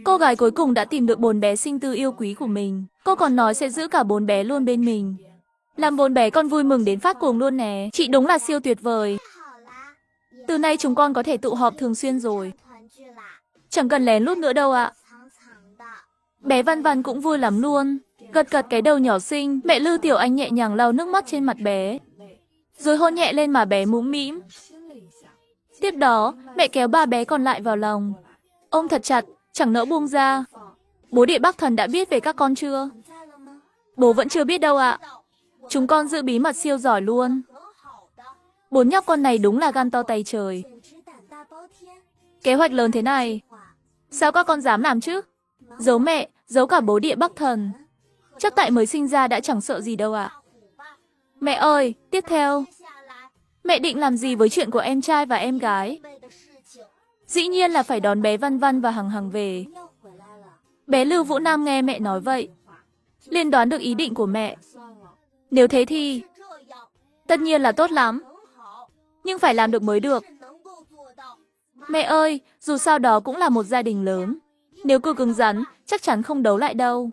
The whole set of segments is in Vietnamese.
Cô gái cuối cùng đã tìm được 4 bé sinh tư yêu quý của mình. Cô còn nói sẽ giữ cả 4 bé luôn bên mình. Làm 4 bé con vui mừng đến phát cuồng luôn nè. Chị đúng là siêu tuyệt vời. Từ nay chúng con có thể tụ họp thường xuyên rồi. Chẳng cần lén lút nữa đâu ạ. Bé Văn Văn cũng vui lắm luôn. Gật gật cái đầu nhỏ xinh, mẹ Lư Tiểu Anh nhẹ nhàng lau nước mắt trên mặt bé. Rồi hôn nhẹ lên má bé mũm mĩm. Tiếp đó, mẹ kéo 3 bé còn lại vào lòng. Ôm thật chặt, chẳng nỡ buông ra. Bố Địa Bắc Thần đã biết về các con chưa? Bố vẫn chưa biết đâu ạ. Chúng con giữ bí mật siêu giỏi luôn. 4 nhóc con này đúng là gan to tay trời. Kế hoạch lớn thế này, sao các con dám làm chứ? Giấu mẹ, giấu cả bố Địa Bắc Thần. Chắc tại mới sinh ra đã chẳng sợ gì đâu ạ. Mẹ ơi, tiếp theo, mẹ định làm gì với chuyện của em trai và em gái? Dĩ nhiên là phải đón bé Văn Văn và Hằng Hằng về. Bé Lưu Vũ Nam nghe mẹ nói vậy, liền đoán được ý định của mẹ. Nếu thế thì, tất nhiên là tốt lắm. Nhưng phải làm được mới được. Mẹ ơi, dù sao đó cũng là một gia đình lớn. Nếu cứ cứng rắn, chắc chắn không đấu lại đâu.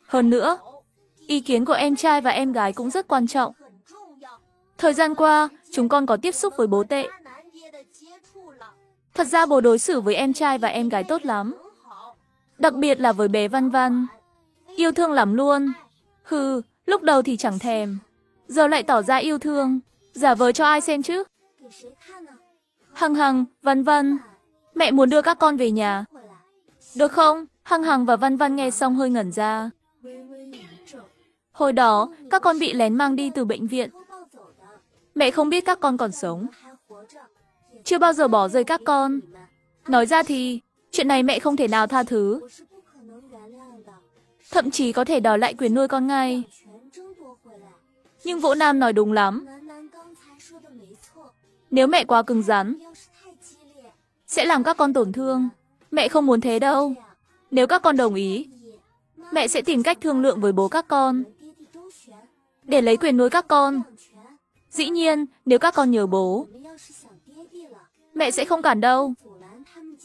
Hơn nữa, ý kiến của em trai và em gái cũng rất quan trọng. Thời gian qua, chúng con có tiếp xúc với bố tệ. Thật ra bố đối xử với em trai và em gái tốt lắm. Đặc biệt là với bé Văn Văn. Yêu thương lắm luôn. Hừ, lúc đầu thì chẳng thèm. Giờ lại tỏ ra yêu thương. Giả vờ cho ai xem chứ? Hằng Hằng, Văn Văn, mẹ muốn đưa các con về nhà. Được không? Hằng Hằng và Văn Văn nghe xong hơi ngẩn ra. Hồi đó, các con bị lén mang đi từ bệnh viện. Mẹ không biết các con còn sống. Chưa bao giờ bỏ rơi các con. Nói ra thì, chuyện này mẹ không thể nào tha thứ. Thậm chí có thể đòi lại quyền nuôi con ngay. Nhưng Vũ Nam nói đúng lắm. Nếu mẹ quá cứng rắn, sẽ làm các con tổn thương. Mẹ không muốn thế đâu. Nếu các con đồng ý, mẹ sẽ tìm cách thương lượng với bố các con, để lấy quyền nuôi các con. Dĩ nhiên, nếu các con nhớ bố, mẹ sẽ không cản đâu.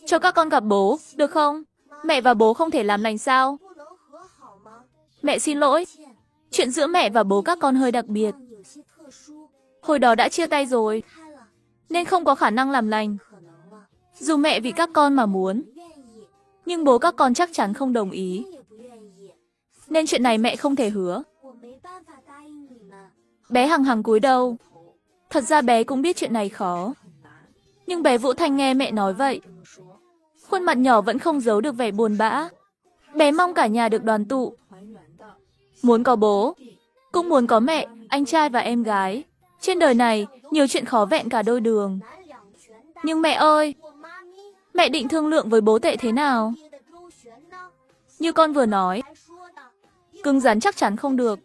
Cho các con gặp bố, được không? Mẹ và bố không thể làm lành sao? Mẹ xin lỗi. Chuyện giữa mẹ và bố các con hơi đặc biệt. Hồi đó đã chia tay rồi, nên không có khả năng làm lành. Dù mẹ vì các con mà muốn, nhưng bố các con chắc chắn không đồng ý. Nên chuyện này mẹ không thể hứa. Bé Hằng Hằng cúi đầu. Thật ra bé cũng biết chuyện này khó. Nhưng bé Vũ Thanh nghe mẹ nói vậy, khuôn mặt nhỏ vẫn không giấu được vẻ buồn bã. Bé mong cả nhà được đoàn tụ. Muốn có bố, cũng muốn có mẹ, anh trai và em gái. Trên đời này, nhiều chuyện khó vẹn cả đôi đường. Nhưng mẹ ơi, mẹ định thương lượng với bố tệ thế nào? Như con vừa nói, cứng rắn chắc chắn không được.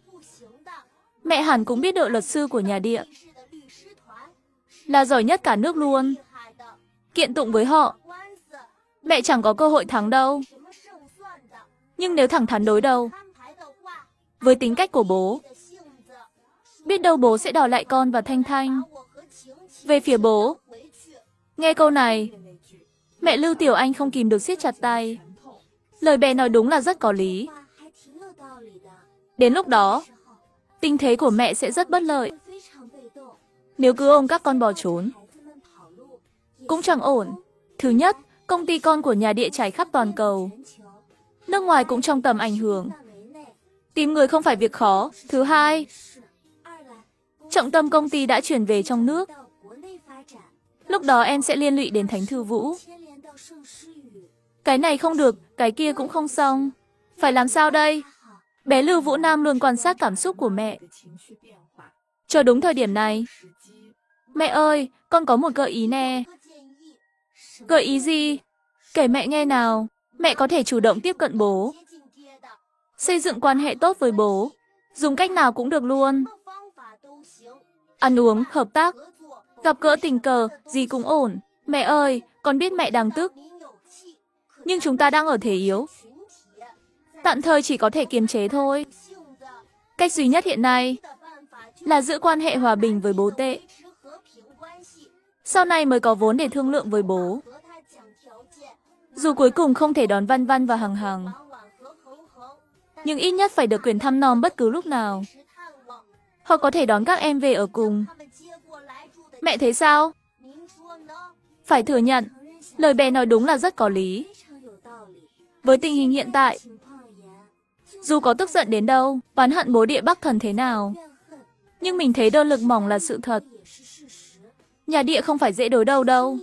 Mẹ hẳn cũng biết đội luật sư của nhà Địa là giỏi nhất cả nước luôn. Kiện tụng với họ, mẹ chẳng có cơ hội thắng đâu. Nhưng nếu thẳng thắn đối đầu, với tính cách của bố, biết đâu bố sẽ đòi lại con và Thanh Thanh. Về phía bố, nghe câu này, mẹ Lưu Tiểu Anh không kìm được siết chặt tay. Lời bé nói đúng là rất có lý. Đến lúc đó, tình thế của mẹ sẽ rất bất lợi. Nếu cứ ôm các con bỏ trốn, cũng chẳng ổn. Thứ nhất, công ty con của nhà Địa trải khắp toàn cầu. Nước ngoài cũng trong tầm ảnh hưởng. Tìm người không phải việc khó. Thứ hai, trọng tâm công ty đã chuyển về trong nước. Lúc đó em sẽ liên lụy đến Thánh Thư Vũ. Cái này không được, cái kia cũng không xong. Phải làm sao đây? Bé Lưu Vũ Nam luôn quan sát cảm xúc của mẹ. Cho đúng thời điểm này. Mẹ ơi, con có một gợi ý nè. Gợi ý gì? Kể mẹ nghe nào. Mẹ có thể chủ động tiếp cận bố. Xây dựng quan hệ tốt với bố. Dùng cách nào cũng được luôn. Ăn uống, hợp tác, gặp gỡ tình cờ, gì cũng ổn. Mẹ ơi, con biết mẹ đang tức. Nhưng chúng ta đang ở thế yếu. Tạm thời chỉ có thể kiềm chế thôi. Cách duy nhất hiện nay là giữ quan hệ hòa bình với bố tệ. Sau này mới có vốn để thương lượng với bố. Dù cuối cùng không thể đón Văn Văn và Hằng Hằng, nhưng ít nhất phải được quyền thăm nom bất cứ lúc nào. Hoặc có thể đón các em về ở cùng. Mẹ thấy sao? Phải thừa nhận, lời bé nói đúng là rất có lý. Với tình hình hiện tại, dù có tức giận đến đâu, oán hận bố địa Bắc Thần thế nào, nhưng mình thấy đơn lực mỏng là sự thật. Nhà địa không phải dễ đối đầu đâu.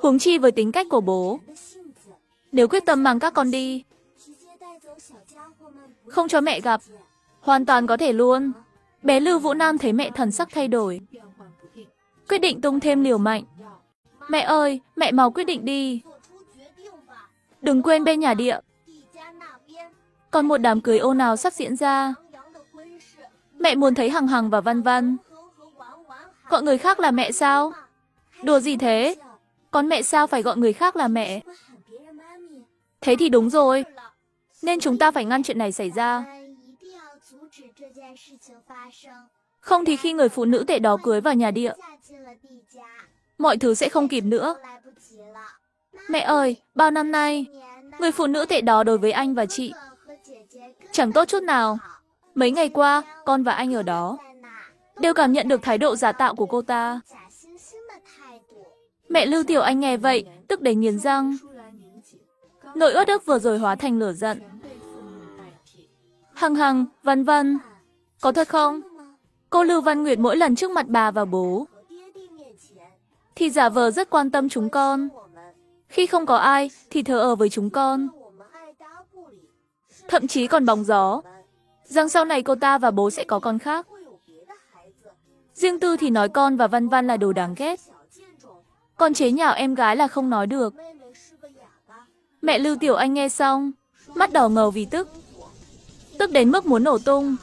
Huống chi với tính cách của bố. Nếu quyết tâm mang các con đi, không cho mẹ gặp, hoàn toàn có thể luôn. Bé Lưu Vũ Nam thấy mẹ thần sắc thay đổi, quyết định tung thêm liều mạnh. Mẹ ơi, mẹ mau quyết định đi. Đừng quên bên nhà địa còn một đám cưới ồn ào sắp diễn ra. Mẹ muốn thấy Hằng Hằng và Văn Văn. Gọi người khác là mẹ sao? Đùa gì thế? Con mẹ sao phải gọi người khác là mẹ? Thế thì đúng rồi. Nên chúng ta phải ngăn chuyện này xảy ra. Không thì khi người phụ nữ tệ đó cưới vào nhà địa, mọi thứ sẽ không kịp nữa. Mẹ ơi, bao năm nay, người phụ nữ tệ đó đối với anh và chị chẳng tốt chút nào. Mấy ngày qua, con và anh ở đó đều cảm nhận được thái độ giả tạo của cô ta. Mẹ Lưu Tiểu Anh nghe vậy, tức đến nghiến răng. Nỗi uất ức vừa rồi hóa thành lửa giận. Hằng Hằng, Văn Văn, có thật không? Cô Lưu Văn Nguyệt mỗi lần trước mặt bà và bố thì giả vờ rất quan tâm chúng con. Khi không có ai thì thờ ơ với chúng con. Thậm chí còn bóng gió rằng sau này cô ta và bố sẽ có con khác. Riêng Tư thì nói con và Văn Văn là đồ đáng ghét. Còn chế nhạo em gái là không nói được. Mẹ Lưu Tiểu Anh nghe xong, mắt đỏ ngầu vì tức. Tức đến mức muốn nổ tung.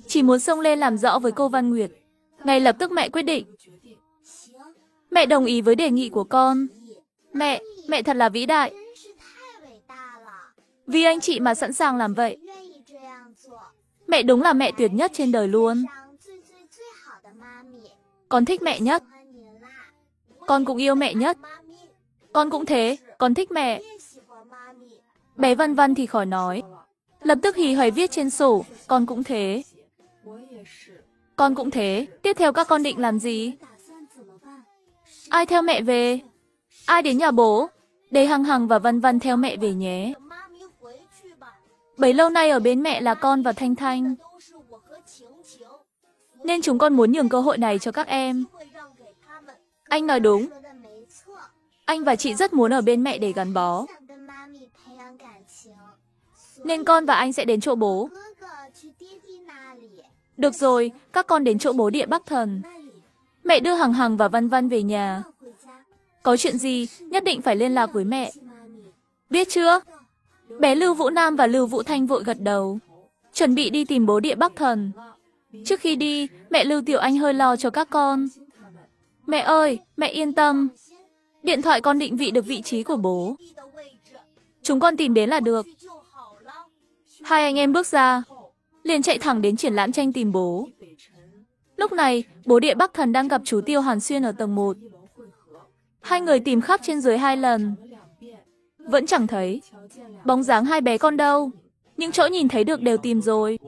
Chỉ muốn xông lên làm rõ với cô Văn Nguyệt. Ngay lập tức mẹ quyết định. Mẹ đồng ý với đề nghị của con. Mẹ thật là vĩ đại. Vì anh chị mà sẵn sàng làm vậy. Mẹ đúng là mẹ tuyệt nhất trên đời luôn. Con thích mẹ nhất. Con cũng yêu mẹ nhất. Con cũng thế, con thích mẹ. Bé Văn Văn thì khỏi nói. Lập tức hì hầy viết trên sổ, con cũng thế. Con cũng thế, tiếp theo các con định làm gì? Ai theo mẹ về? Ai đến nhà bố? Để Hằng Hằng và Văn Văn theo mẹ về nhé. Bấy lâu nay ở bên mẹ là con và Thanh Thanh. Nên chúng con muốn nhường cơ hội này cho các em. Anh nói đúng. Anh và chị rất muốn ở bên mẹ để gắn bó. Nên con và anh sẽ đến chỗ bố. Được rồi, các con đến chỗ bố địa Bắc Thần. Mẹ đưa Hằng Hằng và Văn Văn về nhà. Có chuyện gì, nhất định phải liên lạc với mẹ. Biết chưa? Bé Lưu Vũ Nam và Lưu Vũ Thanh vội gật đầu. Chuẩn bị đi tìm bố địa Bắc Thần. Trước khi đi, mẹ Lưu Tiểu Anh hơi lo cho các con. Mẹ ơi, mẹ yên tâm. Điện thoại con định vị được vị trí của bố. Chúng con tìm đến là được. Hai anh em bước ra, liền chạy thẳng đến triển lãm tranh tìm bố. Lúc này, bố địa Bắc Thần đang gặp chú Tiêu Hàn Xuyên ở tầng 1. Hai người tìm khắp trên dưới 2 lần. Vẫn chẳng thấy. Bóng dáng hai bé con đâu. Những chỗ nhìn thấy được đều tìm rồi.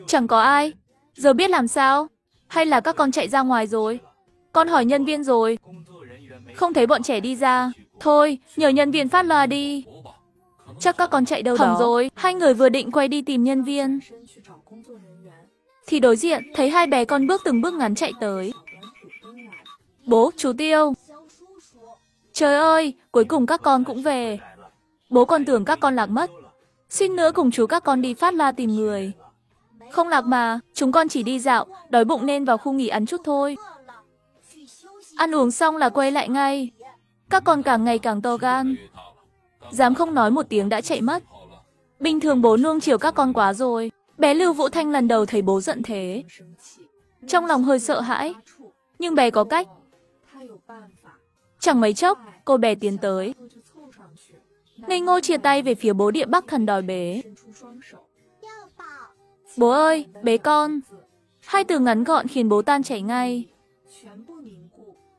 Chẳng có ai. Giờ biết làm sao? Hay là các con chạy ra ngoài rồi? Con hỏi nhân viên rồi. Không thấy bọn trẻ đi ra. Thôi, nhờ nhân viên phát loa đi. Chắc các con chạy đâu đó rồi. Hai người vừa định quay đi tìm nhân viên thì đối diện thấy hai bé con bước từng bước ngắn chạy tới. Bố, chú Tiêu. Trời ơi, cuối cùng các con cũng về. Bố còn tưởng các con lạc mất. Xin nữa cùng chú các con đi phát la tìm người. Không lạc mà, chúng con chỉ đi dạo, đói bụng nên vào khu nghỉ ăn chút thôi. Ăn uống xong là quay lại ngay. Các con càng ngày càng to gan. Dám không nói một tiếng đã chạy mất. Bình thường bố nuông chiều các con quá rồi. Bé Lưu Vũ Thanh lần đầu thấy bố giận thế. Trong lòng hơi sợ hãi. Nhưng bé có cách. Chẳng mấy chốc, cô bé tiến tới. Ngây ngô chia tay về phía bố địa Bắc Thần đòi bế. Bố ơi, bế con. Hai từ ngắn gọn khiến bố tan chảy ngay.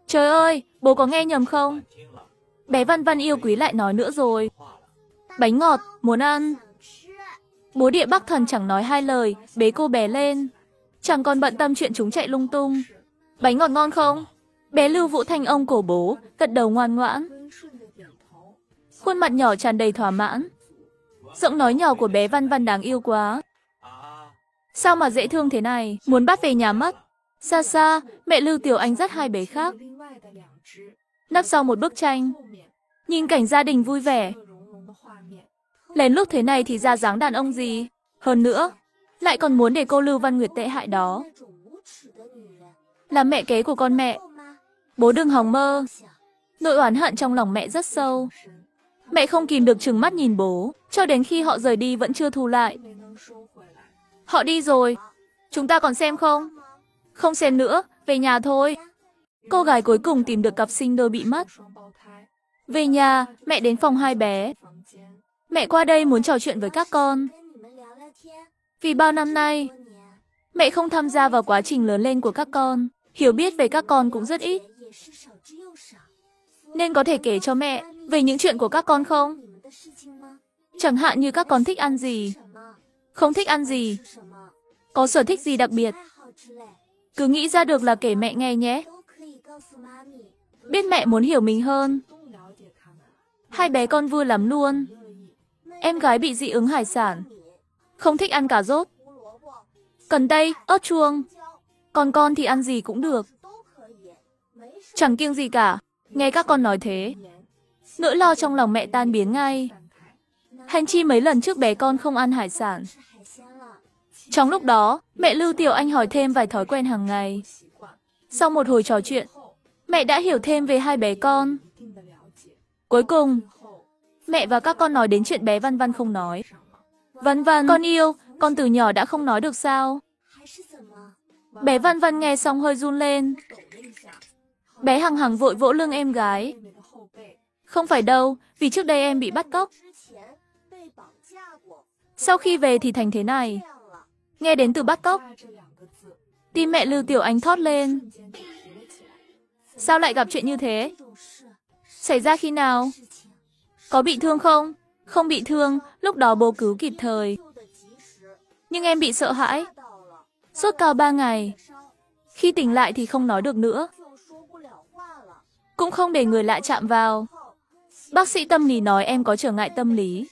Trời ơi, bố có nghe nhầm không? Bé Văn Văn yêu quý lại nói nữa rồi. Bánh ngọt, muốn ăn. Bố Địa Bắc Thần chẳng nói hai lời, bế cô bé lên. Chẳng còn bận tâm chuyện chúng chạy lung tung. Bánh ngọt ngon không? Bé Lưu Vũ Thanh ôm cổ bố, gật đầu ngoan ngoãn. Khuôn mặt nhỏ tràn đầy thỏa mãn. Giọng nói nhỏ của bé Văn Văn đáng yêu quá. Sao mà dễ thương thế này, muốn bắt về nhà mất. Xa xa, mẹ Lưu Tiểu Anh dắt hai bé khác. Nấp sau một bức tranh. Nhìn cảnh gia đình vui vẻ. Lén lúc thế này thì ra dáng đàn ông gì. Hơn nữa, lại còn muốn để cô Lưu Văn Nguyệt tệ hại đó. Là mẹ kế của con mẹ. Bố đừng hòng mơ. Nỗi oán hận trong lòng mẹ rất sâu. Mẹ không kìm được trừng mắt nhìn bố, cho đến khi họ rời đi vẫn chưa thu lại. Họ đi rồi. Chúng ta còn xem không? Không xem nữa, về nhà thôi. Cô gái cuối cùng tìm được cặp sinh đôi bị mất. Về nhà, mẹ đến phòng hai bé. Mẹ qua đây muốn trò chuyện với các con. Vì bao năm nay, mẹ không tham gia vào quá trình lớn lên của các con. Hiểu biết về các con cũng rất ít. Nên có thể kể cho mẹ về những chuyện của các con không? Chẳng hạn như các con thích ăn gì, không thích ăn gì, có sở thích gì đặc biệt. Cứ nghĩ ra được là kể mẹ nghe nhé. Biết mẹ muốn hiểu mình hơn. Hai bé con vui lắm luôn. Em gái bị dị ứng hải sản, không thích ăn cà rốt, cần tây, ớt chuông. Còn con thì ăn gì cũng được. Chẳng kiêng gì cả. Nghe các con nói thế, nỗi lo trong lòng mẹ tan biến ngay. Hành chi mấy lần trước bé con không ăn hải sản. Trong lúc đó, mẹ Lưu Tiểu Anh hỏi thêm vài thói quen hàng ngày. Sau một hồi trò chuyện, mẹ đã hiểu thêm về hai bé con. Cuối cùng, mẹ và các con nói đến chuyện bé Văn Văn không nói. Văn Văn, con yêu, con từ nhỏ đã không nói được sao? Bé Văn Văn nghe xong hơi run lên. Bé hằng hằng vội vỗ lưng em gái. Không phải đâu, vì trước đây em bị bắt cóc. Sau khi về thì thành thế này. Nghe đến từ bắt cóc, tim mẹ Lưu Tiểu Anh thót lên. Sao lại gặp chuyện như thế? Xảy ra khi nào? Có bị thương không? Không bị thương, lúc đó bố cứu kịp thời. Nhưng em bị sợ hãi. Sốt cao 3 ngày. Khi tỉnh lại thì không nói được nữa. Cũng không để người lạ chạm vào. Bác sĩ tâm lý nói em có trở ngại tâm lý.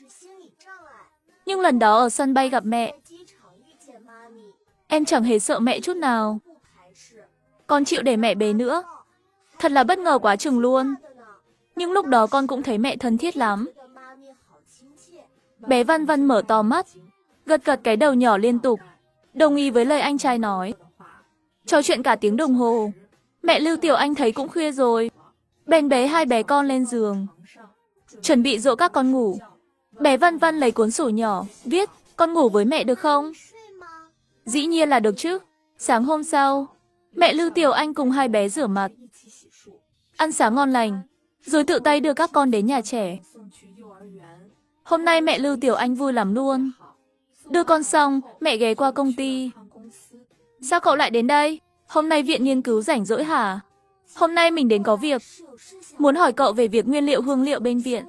Nhưng lần đó ở sân bay gặp mẹ, em chẳng hề sợ mẹ chút nào. Con chịu để mẹ bế nữa. Thật là bất ngờ quá chừng luôn. Nhưng lúc đó con cũng thấy mẹ thân thiết lắm. Bé Văn Văn mở to mắt, gật gật cái đầu nhỏ liên tục, đồng ý với lời anh trai nói. Trò chuyện cả tiếng đồng hồ. Mẹ Lưu Tiểu Anh thấy cũng khuya rồi, bèn bế hai bé con lên giường, chuẩn bị dỗ các con ngủ. Bé Văn Văn lấy cuốn sổ nhỏ, viết, con ngủ với mẹ được không? Dĩ nhiên là được chứ. Sáng hôm sau, mẹ Lưu Tiểu Anh cùng hai bé rửa mặt, ăn sáng ngon lành, rồi tự tay đưa các con đến nhà trẻ. Hôm nay mẹ Lưu Tiểu Anh vui lắm luôn. Đưa con xong, mẹ ghé qua công ty. Sao cậu lại đến đây? Hôm nay viện nghiên cứu rảnh rỗi hả? Hôm nay mình đến có việc. Muốn hỏi cậu về việc nguyên liệu hương liệu bên viện.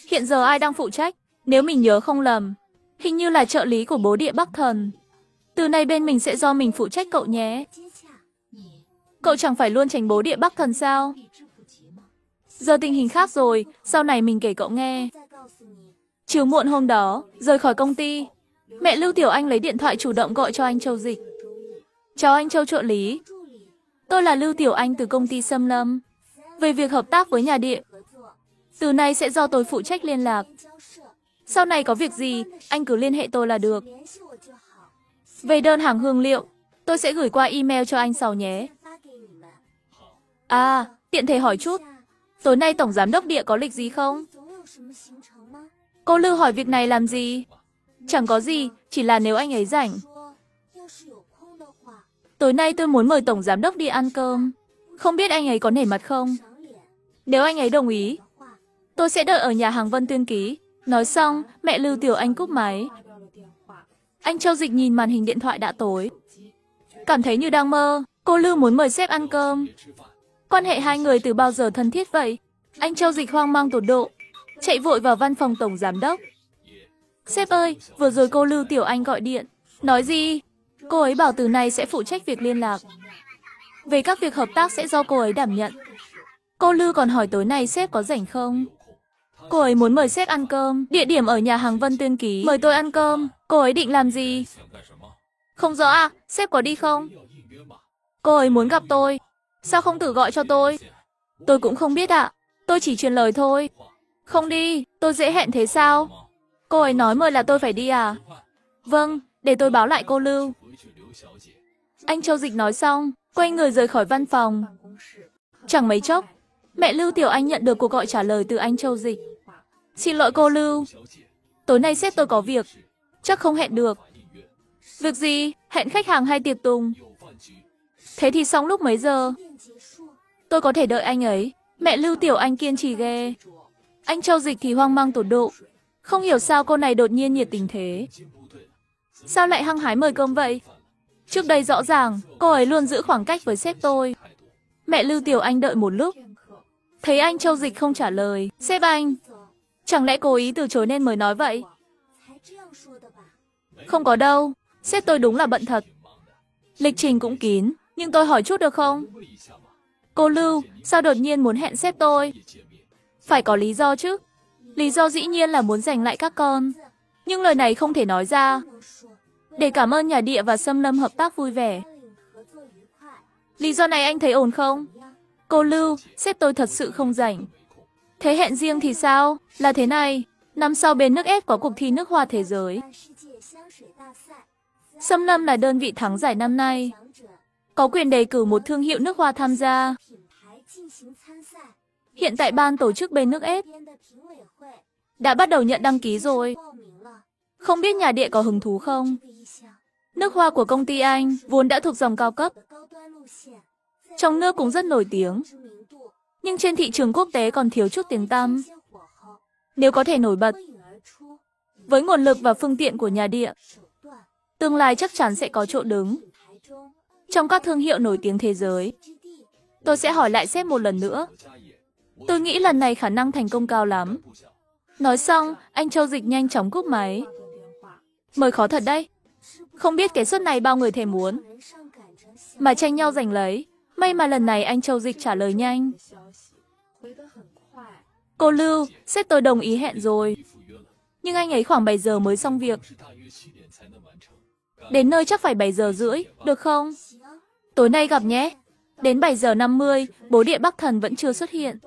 Hiện giờ ai đang phụ trách? Nếu mình nhớ không lầm, hình như là trợ lý của bố Địa Bắc Thần. Từ nay bên mình sẽ do mình phụ trách cậu nhé. Cậu chẳng phải luôn tránh bố Địa Bắc Thần sao? Giờ tình hình khác rồi, sau này mình kể cậu nghe. Chiều muộn hôm đó, rời khỏi công ty, mẹ Lưu Tiểu Anh lấy điện thoại chủ động gọi cho anh Châu Dịch. Chào anh Châu trợ lý. Tôi là Lưu Tiểu Anh từ công ty Sâm Lâm. Về việc hợp tác với nhà điện, từ nay sẽ do tôi phụ trách liên lạc. Sau này có việc gì, anh cứ liên hệ tôi là được. Về đơn hàng hương liệu, tôi sẽ gửi qua email cho anh sau nhé. À, tiện thể hỏi chút, tối nay Tổng Giám đốc Địa có lịch gì không? Cô Lưu hỏi việc này làm gì? Chẳng có gì, chỉ là nếu anh ấy rảnh. Tối nay tôi muốn mời Tổng Giám đốc đi ăn cơm. Không biết anh ấy có nể mặt không? Nếu anh ấy đồng ý, tôi sẽ đợi ở nhà hàng Vân Tuyên Ký. Nói xong, mẹ Lưu Tiểu Anh cúp máy. Anh Châu Dịch nhìn màn hình điện thoại đã tối, cảm thấy như đang mơ. Cô Lưu muốn mời sếp ăn cơm. Quan hệ hai người từ bao giờ thân thiết vậy? Anh Châu Dịch hoang mang tột độ, chạy vội vào văn phòng tổng giám đốc. Sếp ơi, vừa rồi cô Lưu Tiểu Anh gọi điện. Nói gì? Cô ấy bảo từ này sẽ phụ trách việc liên lạc. Về các việc hợp tác sẽ do cô ấy đảm nhận. Cô Lưu còn hỏi tối nay sếp có rảnh không? Cô ấy muốn mời sếp ăn cơm, địa điểm ở nhà hàng Vân Tuyên Ký. Mời tôi ăn cơm, cô ấy định làm gì? Không rõ à, sếp có đi không? Cô ấy muốn gặp tôi. Sao không thử gọi cho tôi? Tôi cũng không biết ạ, tôi chỉ truyền lời thôi. Không đi, tôi dễ hẹn thế sao? Cô ấy nói mời là tôi phải đi à? Vâng, để tôi báo lại cô Lưu. Anh Châu Dịch nói xong, quay người rời khỏi văn phòng. Chẳng mấy chốc, mẹ Lưu Tiểu Anh nhận được cuộc gọi trả lời từ anh Châu Dịch. Xin lỗi cô Lưu, tối nay sếp tôi có việc, chắc không hẹn được. Việc gì? Hẹn khách hàng hay tiệc tùng? Thế thì xong lúc mấy giờ? Tôi có thể đợi anh ấy. Mẹ Lưu Tiểu Anh kiên trì ghê. Anh Châu Dịch thì hoang mang tột độ. Không hiểu sao cô này đột nhiên nhiệt tình thế. Sao lại hăng hái mời cơm vậy? Trước đây rõ ràng, cô ấy luôn giữ khoảng cách với sếp tôi. Mẹ Lưu Tiểu Anh đợi một lúc. Thấy anh Châu Dịch không trả lời. Sếp anh, chẳng lẽ cố ý từ chối nên mới nói vậy? Không có đâu, sếp tôi đúng là bận thật. Lịch trình cũng kín, nhưng tôi hỏi chút được không? Cô Lưu, sao đột nhiên muốn hẹn sếp tôi? Phải có lý do chứ. Lý do dĩ nhiên là muốn giành lại các con. Nhưng lời này không thể nói ra. Để cảm ơn nhà địa và Xâm Lâm hợp tác vui vẻ. Lý do này anh thấy ổn không? Cô Lưu, sếp tôi thật sự không rảnh. Thế hẹn riêng thì sao? Là thế này, năm sau bên nước ép có cuộc thi nước hoa thế giới. Xâm Lâm là đơn vị thắng giải năm nay. Có quyền đề cử một thương hiệu nước hoa tham gia. Hiện tại ban tổ chức bên nước ép đã bắt đầu nhận đăng ký rồi. Không biết nhà địa có hứng thú không? Nước hoa của công ty Anh vốn đã thuộc dòng cao cấp. Trong nước cũng rất nổi tiếng. Nhưng trên thị trường quốc tế còn thiếu chút tiếng tăm. Nếu có thể nổi bật, với nguồn lực và phương tiện của nhà địa, tương lai chắc chắn sẽ có chỗ đứng trong các thương hiệu nổi tiếng thế giới. Tôi sẽ hỏi lại sếp một lần nữa. Tôi nghĩ lần này khả năng thành công cao lắm. Nói xong, anh Châu Dịch nhanh chóng cúp máy. Mời khó thật đấy. Không biết cái suất này bao người thèm muốn, mà tranh nhau giành lấy. May mà lần này anh Châu Dịch trả lời nhanh. Cô Lưu, sếp tôi đồng ý hẹn rồi. Nhưng anh ấy khoảng 7 giờ mới xong việc. Đến nơi chắc phải 7 giờ rưỡi, được không? Tối nay gặp nhé. Đến 7 giờ 50, bố địa Bắc Thần vẫn chưa xuất hiện.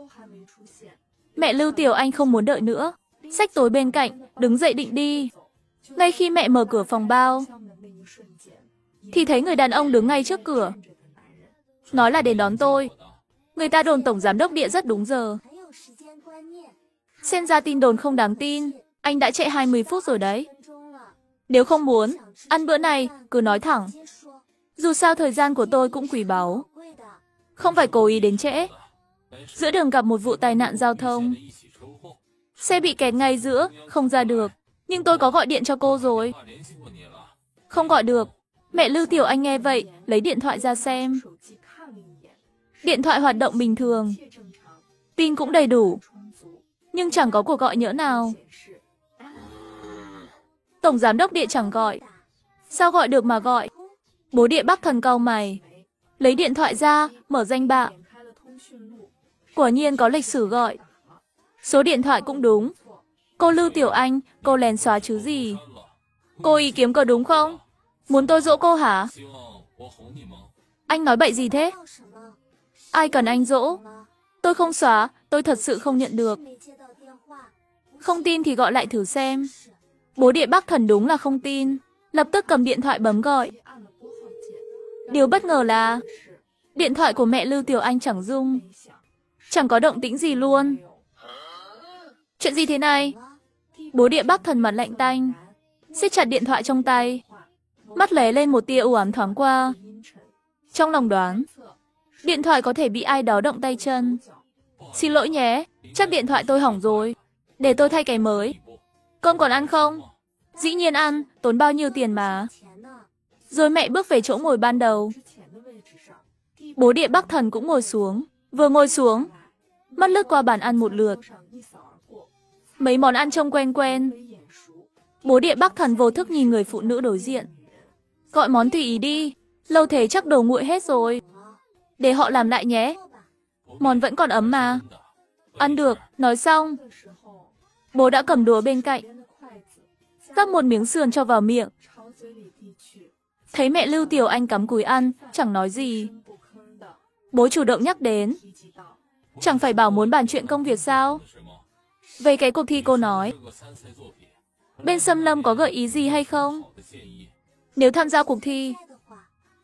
Mẹ Lưu Tiểu Anh không muốn đợi nữa. Xách tối bên cạnh, đứng dậy định đi. Ngay khi mẹ mở cửa phòng bao, thì thấy người đàn ông đứng ngay trước cửa. Nói là đến đón tôi. Người ta đồn tổng giám đốc địa rất đúng giờ. Xem ra tin đồn không đáng tin. Anh đã chạy 20 phút rồi đấy. Nếu không muốn ăn bữa này, cứ nói thẳng. Dù sao thời gian của tôi cũng quý báu. Không phải cố ý đến trễ. Giữa đường gặp một vụ tai nạn giao thông. Xe bị kẹt ngay giữa, không ra được. Nhưng tôi có gọi điện cho cô rồi. Không gọi được. Mẹ Lưu Tiểu Anh nghe vậy, lấy điện thoại ra xem. Điện thoại hoạt động bình thường. Pin cũng đầy đủ. Nhưng chẳng có cuộc gọi nhỡ nào. Tổng giám đốc địa chẳng gọi. Sao gọi được mà gọi? Bố địa Bắc Thần cau mày. Lấy điện thoại ra, mở danh bạ. Quả nhiên có lịch sử gọi. Số điện thoại cũng đúng. Cô Lưu Tiểu Anh, cô lén xóa chứ gì? Cô ý kiếm cờ đúng không? Muốn tôi dỗ cô hả? Anh nói bậy gì thế? Ai cần anh dỗ? Tôi không xóa, tôi thật sự không nhận được. Không tin thì gọi lại thử xem. Bố địa Bắc Thần đúng là không tin. Lập tức cầm điện thoại bấm gọi. Điều bất ngờ là điện thoại của mẹ Lưu Tiểu Anh chẳng rung. Chẳng có động tĩnh gì luôn. Chuyện gì thế này? Bố địa Bắc Thần mặt lạnh tanh, siết chặt điện thoại trong tay. Mắt lóe lên một tia u ám thoáng qua. Trong lòng đoán, điện thoại có thể bị ai đó động tay chân. Xin lỗi nhé, chắc điện thoại tôi hỏng rồi. Để tôi thay cái mới. Cơm còn ăn không? Dĩ nhiên ăn, tốn bao nhiêu tiền mà. Rồi mẹ bước về chỗ ngồi ban đầu. Bố địa Bắc Thần cũng ngồi xuống. Vừa ngồi xuống, mắt lướt qua bàn ăn một lượt. Mấy món ăn trông quen quen. Bố Địa Bắc Thần vô thức nhìn người phụ nữ đối diện. Gọi món tùy ý đi, lâu thế chắc đồ nguội hết rồi. Để họ làm lại nhé. Món vẫn còn ấm mà. Ăn được, nói xong. Bố đã cầm đũa bên cạnh. Gắp một miếng sườn cho vào miệng. Thấy mẹ Lưu Tiểu Anh cắm cúi ăn, chẳng nói gì. Bố chủ động nhắc đến. Chẳng phải bảo muốn bàn chuyện công việc sao? Về cái cuộc thi cô nói. Bên Xâm Lâm có gợi ý gì hay không? Nếu tham gia cuộc thi,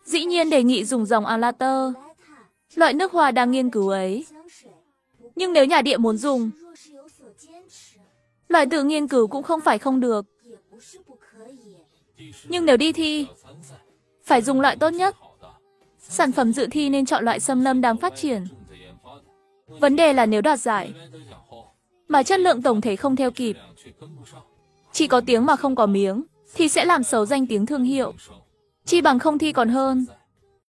dĩ nhiên đề nghị dùng dòng Alater, loại nước hoa đang nghiên cứu ấy. Nhưng nếu nhà Địa muốn dùng, loại tự nghiên cứu cũng không phải không được. Nhưng nếu đi thi, phải dùng loại tốt nhất. Sản phẩm dự thi nên chọn loại Xâm Lâm đang phát triển. Vấn đề là nếu đoạt giải, mà chất lượng tổng thể không theo kịp, chỉ có tiếng mà không có miếng, thì sẽ làm xấu danh tiếng thương hiệu. Chi bằng không thi còn hơn.